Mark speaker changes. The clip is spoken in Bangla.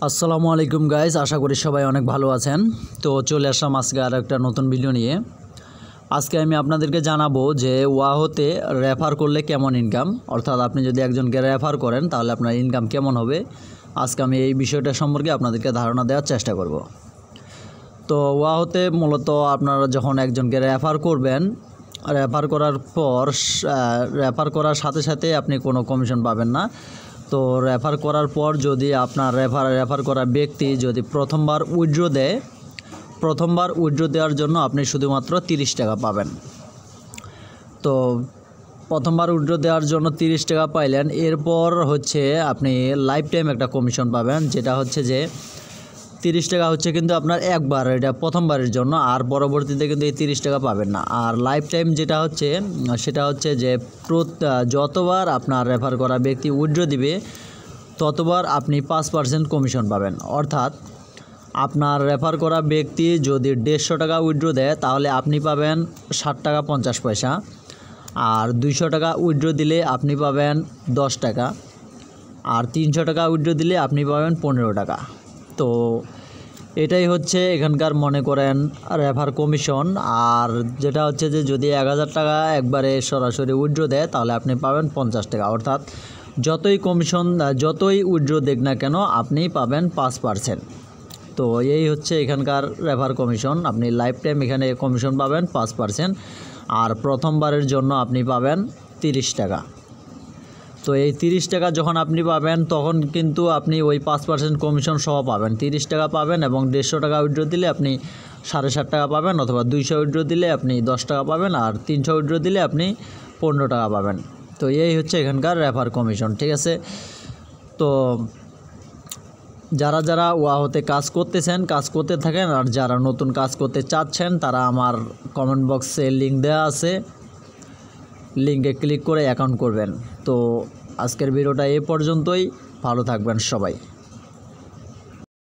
Speaker 1: আসসালামু আলাইকুম গাইস, আশা করি সবাই অনেক ভালো আছেন। তো চলে আসলাম আজকে আর একটা নতুন ভিডিও নিয়ে। আজকে আমি আপনাদেরকে জানাবো যে ওয়াহতে রেফার করলে কেমন ইনকাম, অর্থাৎ আপনি যদি একজনকে রেফার করেন তাহলে আপনার ইনকাম কেমন হবে। আজকে আমি এই বিষয়টা সম্পর্কে আপনাদেরকে ধারণা দেওয়ার চেষ্টা করব। তো ওয়াহতে মূলত আপনারা যখন একজনকে রেফার করবেন, রেফার করার পর রেফার করার সাথে সাথে আপনি কোনো কমিশন পাবেন না। তো রেফার করার পর যদি আপনার রেফার করা ব্যক্তি যদি প্রথমবার উইথড্র দেয়, প্রথমবার উইথড্র দেওয়ার জন্য আপনি শুধুমাত্র 30 টাকা পাবেন। তো প্রথমবার উইথড্র দেওয়ার জন্য 30 টাকা পাইলেন। এরপর হচ্ছে আপনি লাইফ টাইম একটা কমিশন পাবেন, যেটা হচ্ছে যে 30 টাকা হচ্ছে কিন্তু আপনার একবার, এটা প্রথমবারের জন্য, আর পরবর্তীতে কিন্তু এই 30 টাকা পাবেন না। আর লাইফ টাইম যেটা হচ্ছে সেটা হচ্ছে যে যতবার আপনার রেফার করা ব্যক্তি উইথড্র দিবে ততবার আপনি 5% কমিশন পাবেন। অর্থাৎ আপনার রেফার করা ব্যক্তি যদি 150 টাকা উইথড্র দেয় তাহলে আপনি পাবেন 60 টাকা 50 পয়সা, আর 200 টাকা উইথড্র দিলে আপনি পাবেন 10 টাকা, আর 300 টাকা উইথড্র দিলে আপনি পাবেন 15 টাকা। তো এটাই হচ্ছে এখানকার মনে করেন রেফার কমিশন। আর যেটা হচ্ছে যে যদি 1000 টাকা একবারে সরাসরি উইথড্র দেয় তাহলে আপনি পাবেন 50 টাকা। অর্থাৎ যতই কমিশন যতই উইথড্র দেখ না কেন আপনি পাবেন 5%। তো এই হচ্ছে এখানকার রেফার কমিশন। আপনি লাইফ টাইম এখানে কমিশন পাবেন 5%, আর প্রথমবারের জন্য আপনি পাবেন 30 টাকা। তো এই 30 টাকা যখন আপনি পাবেন তখন কিন্তু আপনি ওই 5% কমিশন সহ পাবেন, 30 টাকা পাবেন, এবং 150 টাকা উইথড্র দিলে আপনি 7.5 টাকা পাবেন, অথবা 200 উইথড্র দিলে আপনি 10 টাকা পাবেন, আর 300 উইথড্র দিলে আপনি 15 টাকা পাবেন। তো এই হচ্ছে এখানকার রেফার কমিশন, ঠিক আছে। তো যারা যারা ওয়াহতে কাজ করতেছেন কাজ করতে থাকেন, আর যারা নতুন কাজ করতে চাচ্ছেন তারা আমার কমেন্ট বক্সে লিঙ্ক দেওয়া আছে, লিঙ্কে ক্লিক করে অ্যাকাউন্ট করবেন। তো আজকের ভিডিওটা এই পর্যন্তই, ভালো থাকবেন সবাই।